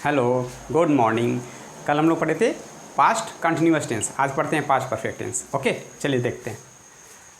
Hello, good morning. कल हम लोग पढ़े थे पास्ट कंटिन्यूअस टेंस, आज पढ़ते हैं पास्ट परफेक्ट टेंस। ओके, चलिए देखते हैं।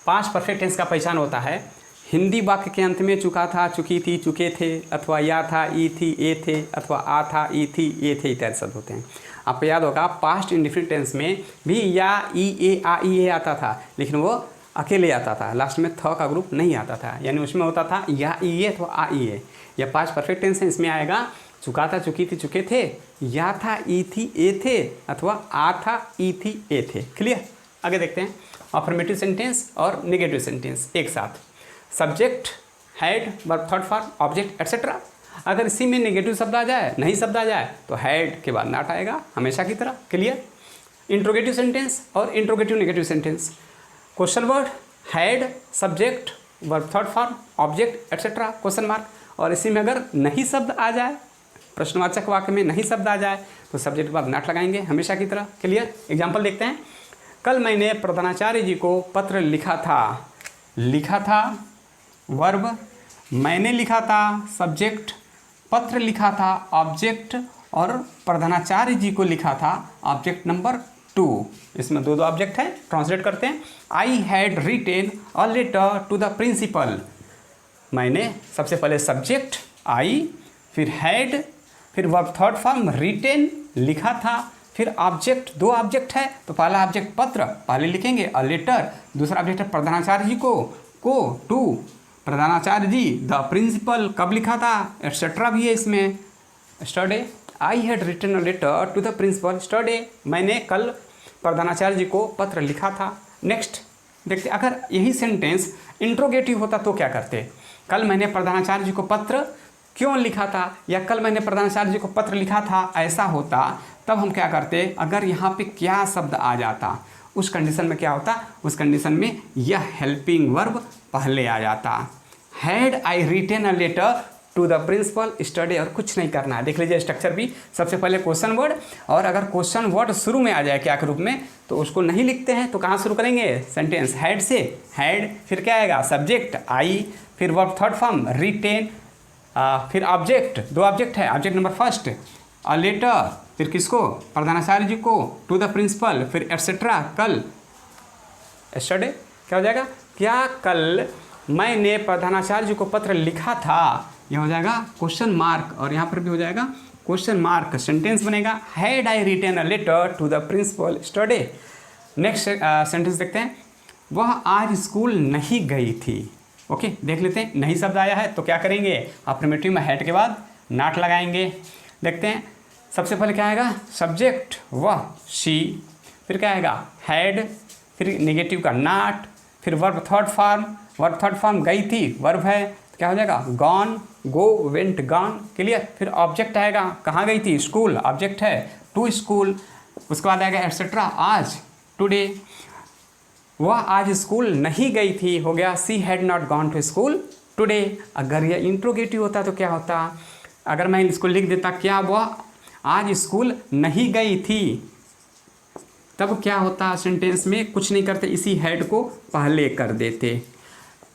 पास्ट परफेक्ट टेंस का पहचान होता है हिंदी वाक्य के अंत में चुका था, चुकी थी, चुके थे, अथवा या था, ई थी, ए थे, अथवा आ था, ई थी, ए थे इत्यादि शब्द होते हैं। आपको याद होगा पास्ट इंडिफिनिट टेंस में भी या, ई, ए, आ, ई, ए आता था, लेकिन वो अकेले आता था, लास्ट में थ का ग्रुप नहीं आता था, यानी उसमें होता था या, ई, ए अथवा आ, ई, ए। या पास्ट परफेक्ट टेंस है, इसमें आएगा चुका था, चुकी थी, चुके थे, या था, ई थी, ए थे, अथवा आ था, ई थी, ए थे। क्लियर? आगे देखते हैं अफर्मेटिव सेंटेंस और नेगेटिव सेंटेंस एक साथ। Subject, had, verb, third form, object etcetera. अगर इसी में नेगेटिव शब्द आ जाए, नहीं शब्द आ जाए, तो हैड के बाद नॉट आएगा हमेशा की तरह। क्लियर? इंट्रोगेटिव सेंटेंस और interrogative negative sentence. Question word, had, subject, verb, third form, object etcetera, question mark. और इसी में अगर नहीं शब्द आ जाए, प्रश्नवाचक वाक्य में नहीं शब्द आ जाए, तो सब्जेक्ट के बाद नॉट लगाएंगे हमेशा की तरह। क्लियर? एग्जाम्पल देखते हैं। कल मैंने प्रधानाचार्य जी को पत्र लिखा था। लिखा था वर्ब, मैंने लिखा था सब्जेक्ट, पत्र लिखा था ऑब्जेक्ट, और प्रधानाचार्य जी को लिखा था ऑब्जेक्ट नंबर 2। इसमें दो ऑब्जेक्ट है, ट्रांसलेट करते हैं। I had written a letter to the principal. मैंने सबसे पहले सब्जेक्ट आई, फिर हैड, फिर वर्ब थर्ड फॉर्म रिटेन, लिखा था, फिर ऑब्जेक्ट, दो ऑब्जेक्ट है तो पहला ऑब्जेक्ट पत्र, पहले लिखेंगे अ लेटर, दूसरा ऑब्जेक्ट है प्रधानाचार्य जी को टू, प्रधानाचार्य जी, द प्रिंसिपल कब लिखा था, एटसेट्रा भी है इसमें। Yesterday, I had written a letter to the principal yesterday. मैंने कल प्रधानाचार्य जी को पत्र लिखा था। नेक्स्ट देखते, अगर यही सेंटेंस इंट्रोगेटिव होता तो क्या करते। कल मैंने प्रधानाचार्य जी को पत्र क्यों लिखा था, या कल मैंने प्रधानाचार्य जी को पत्र लिखा था, ऐसा होता, तब हम क्या करते, अगर यहाँ पे क्या शब्द आ जाता, उस कंडीशन में क्या होता, उस कंडीशन में यह हेल्पिंग वर्ब पहले आ जाता। Had I written a letter to the principal yesterday, और कुछ नहीं करना है। देख लीजिए स्ट्रक्चर भी, सबसे पहले क्वेश्चन वर्ड, और अगर क्वेश्चन वर्ड शुरू में आ जाए क्या के रूप में, तो उसको नहीं लिखते हैं तो कहाँ शुरू करेंगे, सेंटेंस हैड से। हैड, फिर क्या आएगा, सब्जेक्ट आई, फिर वर्ब थर्ड फॉर्म रिटेन, फिर ऑब्जेक्ट, दो ऑब्जेक्ट है, object number first a letter, फिर किसको, प्रधानाचार्य जी को, टू द प्रिंसिपल, फिर एटसेट्रा, कल एस्टरडे। क्या हो जाएगा, क्या कल मैंने प्रधानाचार्य जी को पत्र लिखा था, यह हो जाएगा क्वेश्चन मार्क, और यहाँ पर भी हो जाएगा क्वेश्चन मार्क, सेंटेंस बनेगा had I written a letter to the principal yesterday. Next sentence देखते हैं। वह आज स्कूल नहीं गई थी। ओके, देख लेते हैं, नहीं शब्द आया है तो क्या करेंगे, अफर्मेटिव में हैड के बाद नॉट लगाएंगे। देखते हैं, सबसे पहले क्या आएगा, सब्जेक्ट वह, शी, फिर क्या आएगा हैड, फिर नेगेटिव का नॉट, फिर वर्ब थर्ड फॉर्म गई थी, वर्ब है, तो क्या हो जाएगा गॉन, गो, वेंट, गॉन। क्लियर? फिर ऑब्जेक्ट आएगा, कहाँ गई थी, स्कूल, ऑब्जेक्ट है, टू स्कूल, उसके बाद आएगा एटसेट्रा, आज, टुडे। वह आज स्कूल नहीं गई थी, हो गया she had not gone to school today. अगर यह इंट्रोगेटिव होता तो क्या होता, अगर मैं इसको लिख देता क्या वह आज स्कूल नहीं गई थी, तब क्या होता, सेंटेंस में कुछ नहीं करते, इसी हैड को पहले कर देते।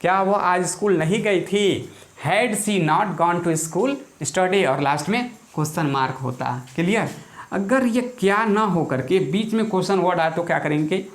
क्या वह आज स्कूल नहीं गई थी, had she not gone to school yesterday, और लास्ट में क्वेश्चन मार्क होता। क्लियर? अगर ये क्या ना हो करके बीच में क्वेश्चन वर्ड आए तो क्या करेंगे,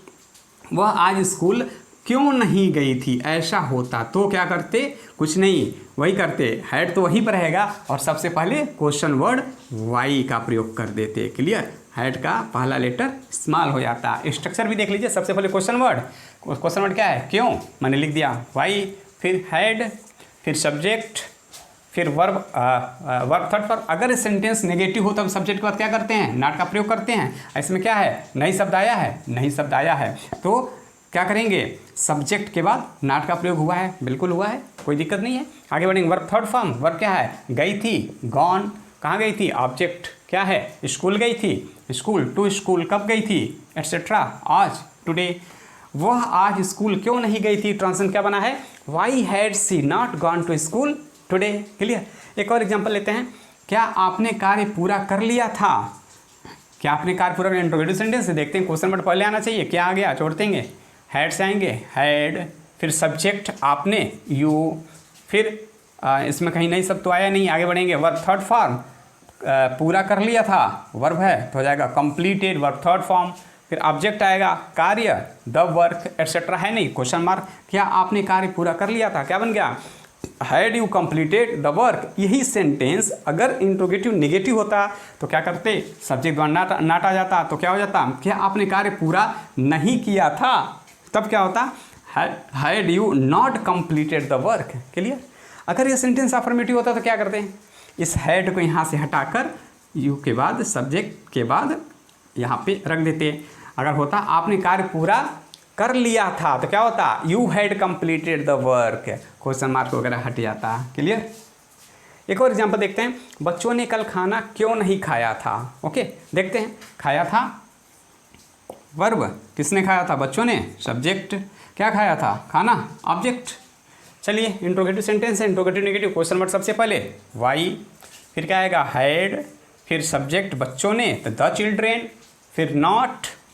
वह आज स्कूल क्यों नहीं गई थी, ऐसा होता तो क्या करते, कुछ नहीं, वही करते, हैड तो वहीं पर रहेगा, और सबसे पहले क्वेश्चन वर्ड वाई का प्रयोग कर देते। क्लियर? हैड का पहला लेटर स्मॉल हो जाता। स्ट्रक्चर भी देख लीजिए, सबसे पहले क्वेश्चन वर्ड क्या है, क्यों, मैंने लिख दिया वाई, फिर हैड, फिर सब्जेक्ट, फिर वर्ब थर्ड फॉर्म। अगर सेंटेंस नेगेटिव हो तब सब्जेक्ट के बाद क्या करते हैं, नॉट का प्रयोग करते हैं। इसमें क्या है, नहीं शब्द आया है, नहीं शब्द आया है तो क्या करेंगे, सब्जेक्ट के बाद नॉट का प्रयोग हुआ है, बिल्कुल हुआ है, कोई दिक्कत नहीं है। आगे बढ़ेंगे, वर्ब थर्ड फॉर्म, वर्ब क्या है, गई थी, गॉन, कहाँ गई थी, ऑब्जेक्ट क्या है, स्कूल गई थी, स्कूल, टू स्कूल, कब गई थी, एटसेट्रा, आज, टुडे। वह आज स्कूल क्यों नहीं गई थी, ट्रांसलेशन क्या बना है, why had she not gone to school today. Clear? एक और एग्जांपल लेते हैं। क्या आपने कार्य पूरा कर लिया था, क्या आपने कार्य पूरा कर, इंट्रोगेटिव सेंटेंस से देखते हैं, क्वेश्चन वर्ड पहले आना चाहिए, क्या आ गया, छोड़ देंगे, हैड से आएंगे, हैड, फिर सब्जेक्ट आपने, यू, फिर इसमें कहीं नहीं सब तो आया नहीं, आगे बढ़ेंगे, वर्ब थर्ड फॉर्म पूरा कर लिया था, वर्ब है तो हो जाएगा कंप्लीटेड, वर्ब थर्ड फॉर्म। फिर ऑब्जेक्ट आएगा कार्य, द वर्क एटसेट्रा है नहीं, क्वेश्चन मार्क, क्या आपने कार्य पूरा कर लिया था, क्या बन गया, had you completed the work. यही सेंटेंस अगर इंट्रोगेटिव नेगेटिव होता तो क्या करते, सब्जेक्ट द्वारा नाट आ जाता, तो क्या हो जाता, क्या आपने कार्य पूरा नहीं किया था, तब क्या होता, had you not completed the work. Clear. अगर ये सेंटेंस अफर्मेटिव होता तो क्या करते हैं, इस हैड को यहाँ से हटाकर यू के बाद सब्जेक्ट के बाद यहाँ पे रख देते। अगर होता आपने कार्य पूरा कर लिया था तो क्या होता, you had completed the work, question mark वगैरह हट जाता। क्लियर। एक और एग्जांपल देखते हैं, बच्चों ने कल खाना क्यों नहीं खाया था। ओके, देखते हैं, खाया था वर्ब, किसने खाया था, बच्चों ने, सब्जेक्ट, क्या खाया था, खाना, ऑब्जेक्ट। चलिए इंट्रोगेटिव सेंटेंस है, इंट्रोगेटिव नेगेटिव, क्वेश्चन वर्ड सबसे पहले वाई, फिर क्या आएगा हैड, फिर सब्जेक्ट बच्चों ने तो द चिल्ड्रेन, फिर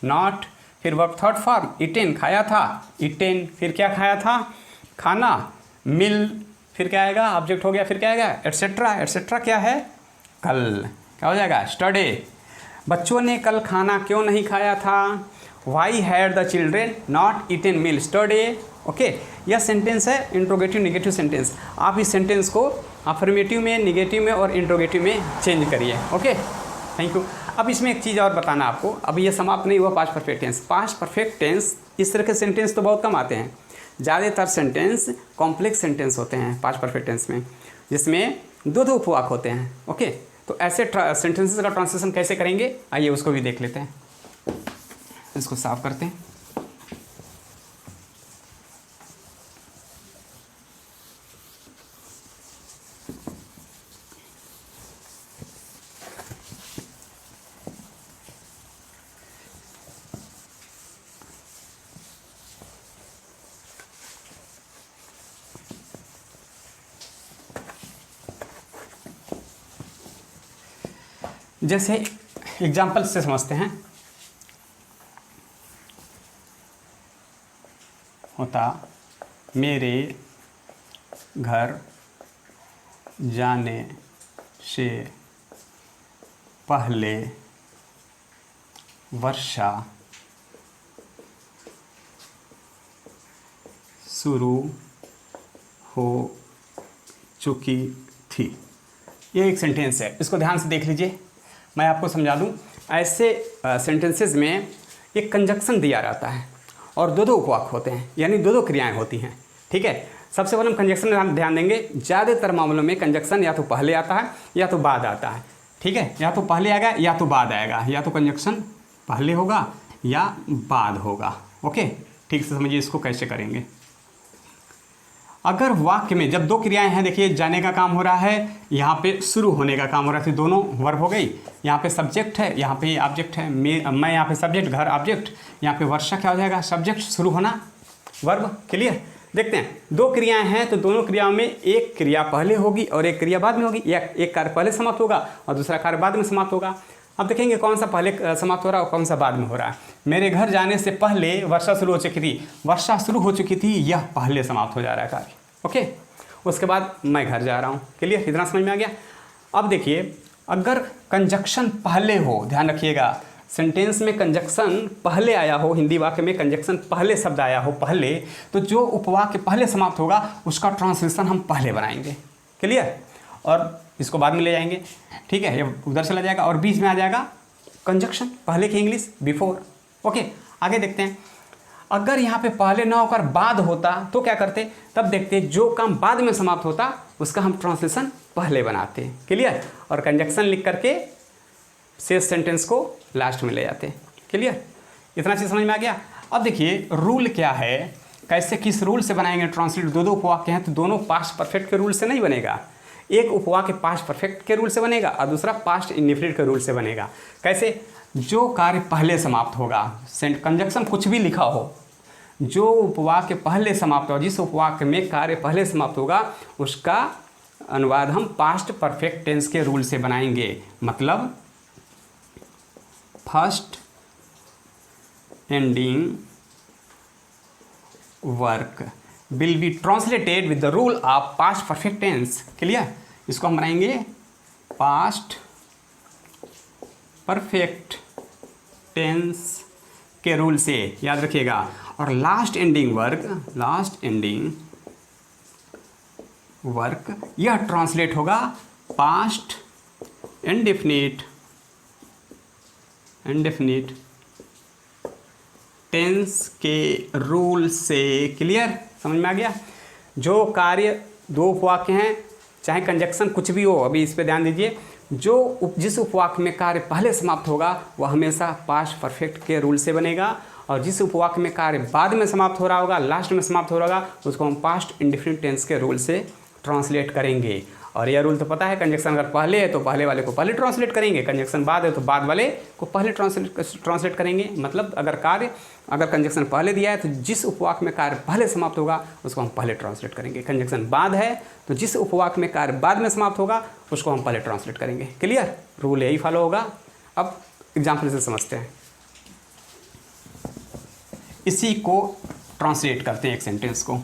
नॉट, फिर वर्ब थर्ड फॉर्म इटेन, खाया था, इटेन, फिर क्या खाया था, खाना, मिल, फिर क्या आएगा, ऑब्जेक्ट हो गया, फिर क्या आएगा, एटसेट्रा, एटसेट्रा क्या है, कल, क्या हो जाएगा, स्टडे। बच्चों ने कल खाना क्यों नहीं खाया था, why had the children not eaten meal yesterday. Okay, यह सेंटेंस है इंट्रोगेटिव नेगेटिव सेंटेंस। आप इस सेंटेंस को अफर्मेटिव में, नेगेटिव में और इंट्रोगेटिव में चेंज करिए। Okay, thank you. अब इसमें एक चीज़ और बताना आपको, अब ये समाप्त नहीं हुआ past perfect tense. Past perfect tense इस तरह के सेंटेंस तो बहुत कम आते हैं, ज़्यादातर सेंटेंस कॉम्प्लेक्स सेंटेंस होते हैं पास्ट परफेक्ट टेंस में, जिसमें दो दो उपवाक होते हैं। ओके, तो ऐसे सेंटेंसेस का ट्रांसलेशन कैसे करेंगे, आइए उसको भी देख लेते हैं। इसको साफ करते हैं। जैसे एग्जाम्पल से समझते हैं, होता मेरे घर जाने से पहले वर्षा शुरू हो चुकी थी। ये एक सेंटेंस है, इसको ध्यान से देख लीजिए, मैं आपको समझा दूं। ऐसे सेंटेंसेस में एक कंजक्शन दिया रहता है और दो दो उपवाक होते हैं, यानी दो दो क्रियाएं होती हैं। ठीक है, सबसे पहले हम कंजक्शन में ध्यान देंगे। ज़्यादातर मामलों में कंजक्शन या तो पहले आता है या तो बाद आता है। ठीक है, या तो पहले आएगा या तो बाद आएगा, या तो कंजक्शन पहले होगा या बाद होगा। ओके, ठीक से समझिए इसको कैसे करेंगे। अगर वाक्य में जब दो क्रियाएं हैं, देखिए जाने का काम हो रहा है, यहाँ पे शुरू होने का काम हो रहा है, तो दोनों वर्ब हो गई। यहाँ पे सब्जेक्ट है, यहाँ पे ऑब्जेक्ट है, मैं यहाँ पे सब्जेक्ट, घर ऑब्जेक्ट, यहाँ पे वर्षा क्या हो जाएगा, सब्जेक्ट, शुरू होना वर्ब। क्लियर। देखते हैं, दो क्रियाएं हैं तो दोनों क्रियाओं में एक क्रिया पहले होगी और एक क्रिया बाद में होगी, या एक कार्य पहले समाप्त होगा और दूसरा कार्य बाद में समाप्त होगा। अब देखेंगे कौन सा पहले समाप्त हो रहा है और कौन सा बाद में हो रहा है। मेरे घर जाने से पहले वर्षा शुरू हो चुकी थी, वर्षा शुरू हो चुकी थी, यह पहले समाप्त हो जा रहा है कार्य। ओके, उसके बाद मैं घर जा रहा हूँ। क्लियर, इतना समझ में आ गया। अब देखिए, अगर कंजक्शन पहले हो, ध्यान रखिएगा, सेंटेंस में कंजक्शन पहले आया हो, हिंदी वाक्य में कंजक्शन पहले शब्द आया हो पहले, तो जो उपवाक्य पहले समाप्त होगा उसका ट्रांसलेशन हम पहले बनाएंगे। क्लियर, और इसको बाद में ले जाएंगे। ठीक है, ये उधर चला जाएगा और बीच में आ जाएगा कंजक्शन, पहले की इंग्लिश बिफोर। ओके, आगे देखते हैं। अगर यहाँ पे पहले ना होकर बाद होता तो क्या करते, तब देखते जो काम बाद में समाप्त होता उसका हम ट्रांसलेशन पहले बनाते। क्लियर, और कंजक्शन लिख करके शेष सेंटेंस को लास्ट में ले जाते। क्लियर, इतना चीज़ समझ में आ गया। अब देखिए रूल क्या है, कैसे किस रूल से बनाएंगे ट्रांसलेट। दो दो उपवाक्य हैं तो दोनों पास्ट परफेक्ट के रूल से नहीं बनेगा, एक उपवाक्य पास्ट परफेक्ट के रूल से बनेगा और दूसरा पास्ट इंडेफिनिट के रूल से बनेगा। कैसे, जो कार्य पहले समाप्त होगा, कंजक्शन कुछ भी लिखा हो, जो उपवाक्य पहले समाप्त हो, जिस उपवाक्य में कार्य पहले समाप्त होगा उसका अनुवाद हम पास्ट परफेक्ट टेंस के रूल से बनाएंगे। मतलब first ending work will be translated with the rule of past perfect tense. Clear, इसको हम बनाएंगे पास्ट परफेक्ट टेंस के रूल से, याद रखिएगा। और लास्ट एंडिंग वर्क यह ट्रांसलेट होगा पास्ट इंडेफिनिट टेंस के रूल से। क्लियर, समझ में आ गया। जो कार्य दो उपवाक्य हैं, चाहे कंजक्शन कुछ भी हो, अभी इस पे ध्यान दीजिए, जिस उपवाक्य में कार्य पहले समाप्त होगा वह हमेशा पास्ट परफेक्ट के रूल से बनेगा, और जिस उपवाक्य में कार्य बाद में समाप्त हो रहा होगा, लास्ट में समाप्त हो रहा होगा, उसको हम पास्ट इंडेफिनिट टेंस के रूल से ट्रांसलेट करेंगे। और यह रूल तो पता है, कंजक्शन अगर पहले है तो पहले वाले को पहले ट्रांसलेट करेंगे, कंजक्शन बाद है तो बाद वाले को पहले ट्रांसलेट करेंगे। मतलब अगर कंजक्शन पहले दिया है तो जिस उपवाक्य में कार्य पहले समाप्त होगा उसको हम पहले ट्रांसलेट करेंगे। कंजक्शन बाद है तो जिस उपवाक्य में कार्य बाद में समाप्त होगा उसको हम पहले ट्रांसलेट करेंगे। क्लियर, रूल यही फॉलो होगा। अब एग्जाम्पल से समझते हैं, इसी को ट्रांसलेट करते हैं एक सेंटेंस को।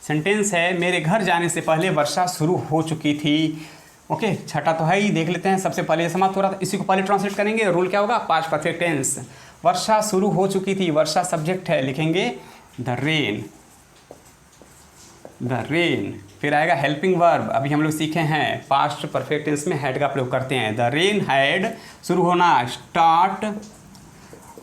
सेंटेंस है, मेरे घर जाने से पहले वर्षा शुरू हो चुकी थी। ओके, छठा तो है ही, देख लेते हैं। सबसे पहले समाप्त हो रहा था, इसी को पहले ट्रांसलेट करेंगे। रूल क्या होगा, पास्ट परफेक्ट टेंस। वर्षा शुरू हो चुकी थी, वर्षा सब्जेक्ट है, लिखेंगे द रेन। फिर आएगा हेल्पिंग वर्ब, अभी हम लोग सीखे हैं पास्ट परफेक्ट टेंस में हैड का प्रयोग करते हैं। द रेन हैड, शुरू होना, स्टार्ट,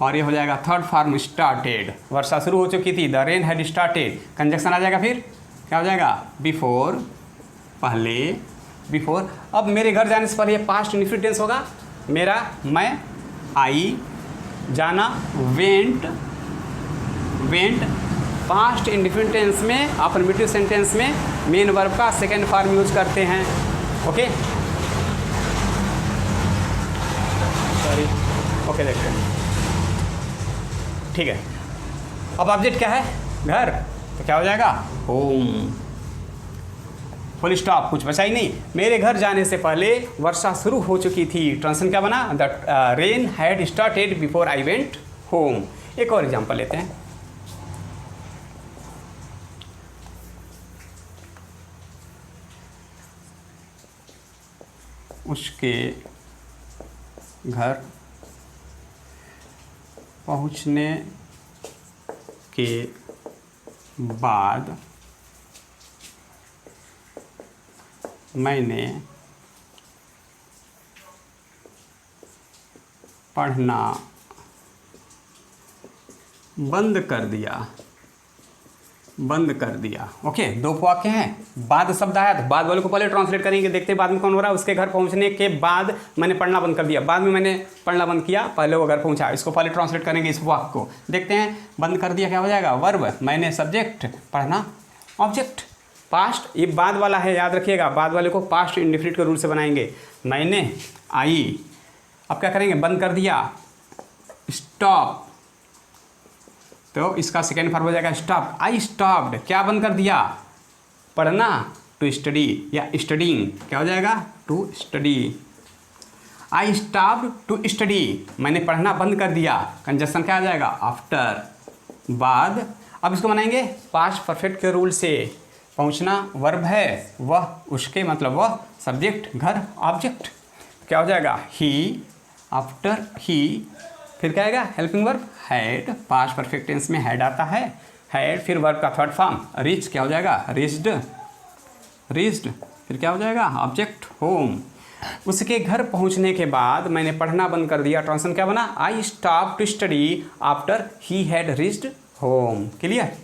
और ये हो जाएगा थर्ड फॉर्म स्टार्टेड। वर्षा शुरू हो चुकी थी, the rain had started. Conjunction आ जाएगा, फिर क्या हो जाएगा, बिफोर, पहले, बिफोर। अब मेरे घर जाने से पहले ये पास्ट इंडेफिनिट टेंस होगा। मेरा, मैं, आई, जाना, वेंट। पास्ट इंडेफिनिट टेंस में, अफर्मेटिव सेंटेंस में मेन वर्ब का सेकेंड फॉर्म यूज करते हैं। ओके, सॉरी, ओके, देखते हैं, ठीक है। अब ऑब्जेक्ट क्या है, घर, तो क्या हो जाएगा, होम। फुल स्टॉप, कुछ बचा ही नहीं। मेरे घर जाने से पहले वर्षा शुरू हो चुकी थी। ट्रांसलेशन क्या बना, the rain had started before I went home. एक और एग्जांपल लेते हैं। उसके घर पहुंचने के बाद मैंने पढ़ना बंद कर दिया। ओके, दो वाक्य हैं, बाद शब्द आया तो बाद वाले को पहले ट्रांसलेट करेंगे। देखते हैं बाद में कौन हो रहा है। उसके घर पहुंचने के बाद मैंने पढ़ना बंद कर दिया, बाद में मैंने पढ़ना बंद किया, पहले वो घर पहुंचा। इसको पहले ट्रांसलेट करेंगे इस वाक्य को। देखते हैं, बंद कर दिया क्या हो जाएगा, वर्ब, मैंने सब्जेक्ट, पढ़ना ऑब्जेक्ट। पास्ट, ये बाद वाला है, याद रखिएगा, बाद वाले को पास्ट इंडेफिनिट के रूल से बनाएंगे। मैंने, आई, अब क्या करेंगे, बंद कर दिया, स्टॉप, तो इसका सेकेंड फॉर्म हो जाएगा स्टॉप। आई स्टॉप्ड, क्या बंद कर दिया, पढ़ना, टू स्टडी, या स्टडीइंग, क्या हो जाएगा, to study. I stopped to study, मैंने पढ़ना बंद कर दिया। कंजक्शन क्या आ जाएगा, आफ्टर, बाद। अब इसको बनाएंगे पास्ट परफेक्ट के रूल से। पहुंचना वर्ब है, वह, उसके मतलब वह, सब्जेक्ट, घर, ऑब्जेक्ट, क्या हो जाएगा, ही, आफ्टर ही। फिर क्या आएगा, helping verb, had, past perfect tense में हैड आता है, हैड। फिर वर्ब का थर्ड फॉर्म, रीच, क्या हो जाएगा, रीच्ड। फिर क्या हो जाएगा, ऑब्जेक्ट, होम। उसके घर पहुंचने के बाद मैंने पढ़ना बंद कर दिया। ट्रांसलेशन क्या बना, I stop to study after he had reached home. Clear.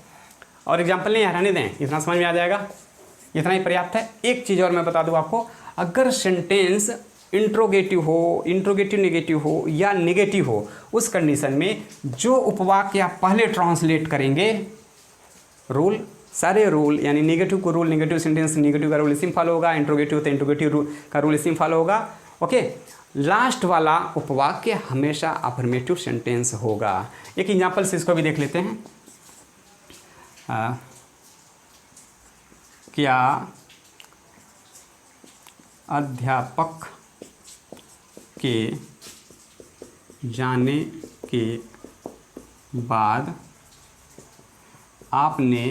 और एग्जाम्पल नहीं हटाने दें, इतना समझ में आ जाएगा, इतना ही पर्याप्त है। एक चीज़ और मैं बता दूँ आपको, अगर सेंटेंस इंट्रोगेटिव हो, इंट्रोगेटिव नेगेटिव हो या नेगेटिव हो, उस कंडीशन में जो उपवाक्य आप पहले ट्रांसलेट करेंगे, रूल, सारे रूल, यानी नेगेटिव को रूल, नेगेटिव सेंटेंस नेगेटिव का रूल इसी में फॉलो होगा, इंट्रोगेटिव तो इंट्रोगेटिव रूल का रूल इसी में फॉलो होगा। ओके, लास्ट वाला उपवाक्य हमेशा अफर्मेटिव सेंटेंस होगा। एक एग्जाम्पल से इसको भी देख लेते हैं। क्या अध्यापक के जाने के बाद आपने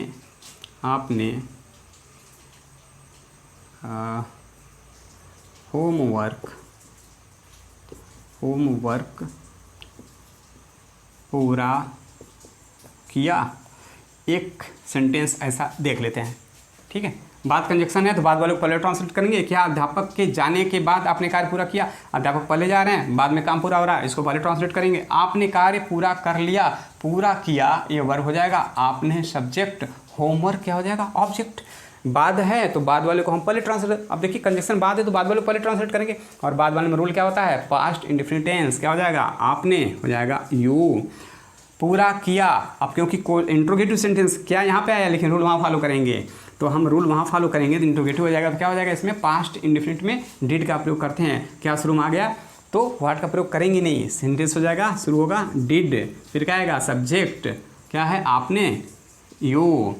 होमवर्क होमवर्क पूरा किया। एक सेंटेंस ऐसा देख लेते हैं, ठीक है। बाद कंजक्शन है तो बाद वाले को पहले ट्रांसलेट करेंगे। क्या अध्यापक के जाने के बाद आपने कार्य पूरा किया। अध्यापक पहले जा रहे हैं, बाद में काम पूरा हो रहा है, इसको पहले ट्रांसलेट करेंगे। आपने कार्य पूरा कर लिया, पूरा किया ये वर्ब हो जाएगा। आपने सब्जेक्ट, होमवर्क क्या हो जाएगा ऑब्जेक्ट। बाद है तो बाद वाले को हम पहले ट्रांसलेट, अब देखिए कंजक्शन बाद है तो बाद वाले को पहले ट्रांसलेट करेंगे। और बाद वाले में रूल क्या होता है, पास्ट इंडेफिनिट टेंस क्या हो जाएगा, आपने हो जाएगा यू। पूरा किया, अब क्योंकि इंट्रोगेटिव सेंटेंस क्या यहाँ पे आया, लेकिन रूल वहाँ फॉलो करेंगे, तो हम रूल वहाँ फॉलो करेंगे तो इंट्रोगेटिव हो जाएगा। तो क्या हो जाएगा इसमें, पास्ट इंडेफिनिट में डिड का प्रयोग करते हैं। क्या शुरू में आ गया तो व्हाट का प्रयोग करेंगे नहीं, सेंटेंस हो जाएगा, शुरू होगा डिड, फिर क्या आएगा सब्जेक्ट क्या है आपने, यू,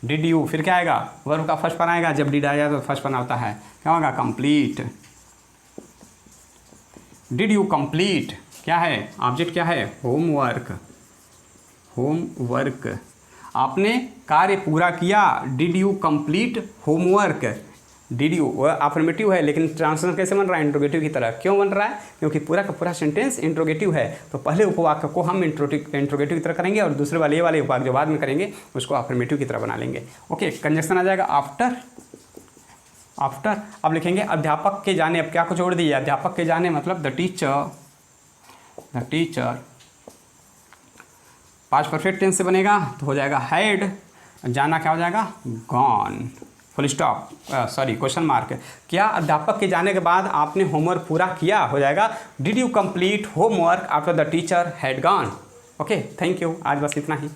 डिड यू, फिर क्या आएगा वर्ब का फर्स्ट पन आएगा। जब डिड आएगा तो फर्स्ट पन होता है क्या होगा, कंप्लीट। डिड यू कंप्लीट क्या है, ऑब्जेक्ट क्या है, होमवर्क, होमवर्क। आपने कार्य पूरा किया, did you complete homework. Did you वह अफर्मेटिव है, लेकिन ट्रांसलेशन कैसे बन रहा है, इंट्रोगेटिव की तरह। क्यों बन रहा है, क्योंकि पूरा का पूरा सेंटेंस इंट्रोगेटिव है, तो पहले उपवाक्य को हम इंट्रोगेटिव की तरह करेंगे और दूसरे वाले ये वाले उपवाक्य जो बाद में करेंगे उसको अफर्मेटिव की तरह बना लेंगे। ओके, कंजक्शन आ जाएगा आफ्टर। आफ्टर अब लिखेंगे अध्यापक के जाने, अब क्या को जोड़ दिए, अध्यापक के जाने मतलब the teacher, the teacher. Past perfect tense से बनेगा तो हो जाएगा हैड, जाना क्या हो जाएगा gone, full stop, sorry question mark. क्या अध्यापक के जाने के बाद आपने होमवर्क पूरा किया, हो जाएगा did you complete homework after the teacher had gone. Okay, thank you, आज बस इतना ही।